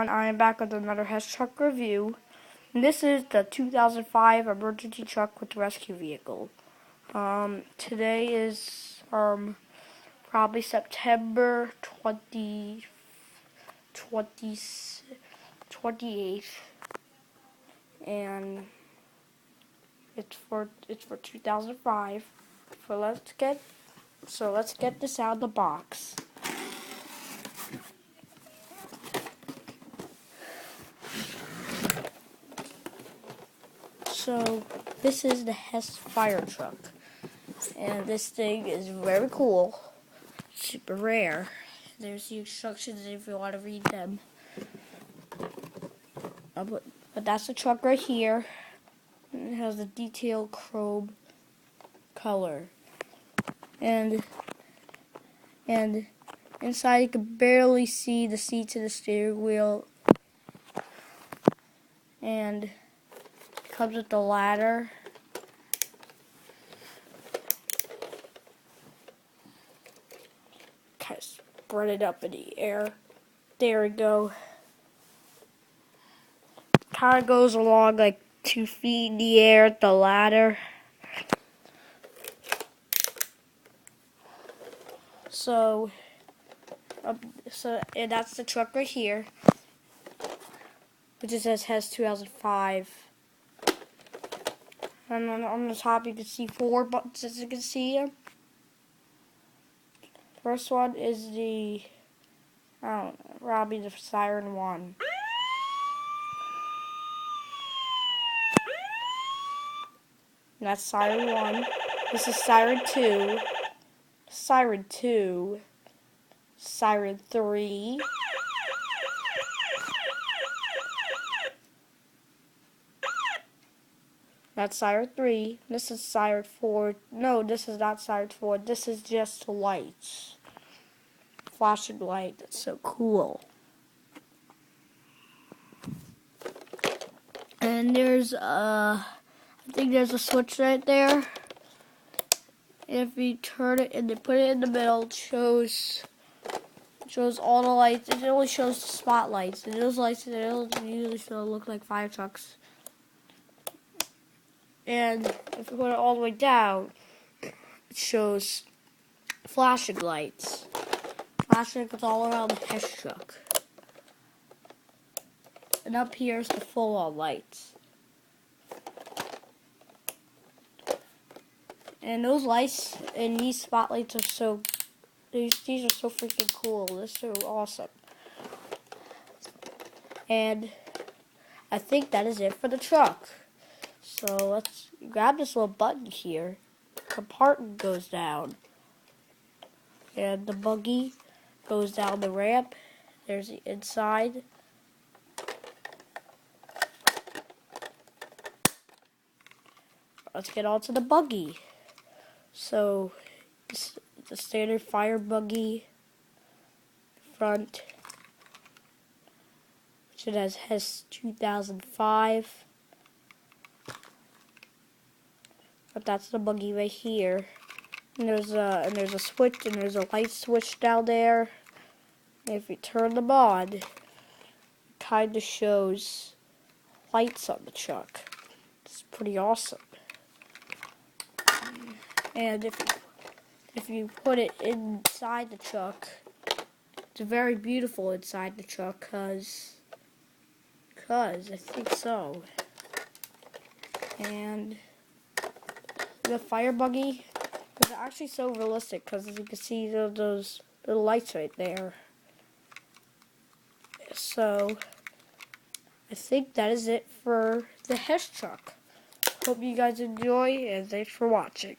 I am back with another Hess truck review. And this is the 2005 emergency truck with rescue vehicle. Today is probably September 28th, and it's for 2005. Let's get this out of the box. So this is the Hess fire truck, and this thing is very cool, super rare. There's the instructions if you want to read them. But that's the truck right here. It has a detailed chrome color, and inside you can barely see the seats and the steering wheel, and it comes with the ladder. Kind of spread it up in the air. There we go. Kind of goes along like 2 feet in the air at the ladder. And that's the truck right here, which it says Hess 2005. And on the top you can see 4 buttons, as you can see them. First one is probably the siren 1. And that's siren 1. This is siren 2. Siren 2. Siren 3. That's siren 3. This is siren 4. No, this is not siren 4. This is just lights. Flashing light. That's so cool. And there's I think there's a switch right there. If you turn it and then put it in the middle, it shows all the lights. It only shows the spotlights. And those lights, they don't usually look like fire trucks. And if you put it all the way down, it shows flashing lights. Flashing lights all around the Hess truck. And up here is the full-on lights. And those lights and these spotlights are these are so freaking cool. They're so awesome. And I think that is it for the truck. So let's grab this little button here. Compartment goes down. And the buggy goes down the ramp. There's the inside. Let's get on to the buggy. So, the standard fire buggy front, which it has Hess 2005. But that's the buggy right here. And there's a switch, and there's a light switch down there. And if you turn them on, it kind of shows lights on the truck. It's pretty awesome. And if you put it inside the truck, it's very beautiful inside the truck, cause I think so. And the fire buggy is actually so realistic, because as you can see those little lights right there. So I think that is it for the Hess truck. Hope you guys enjoy, and thanks for watching.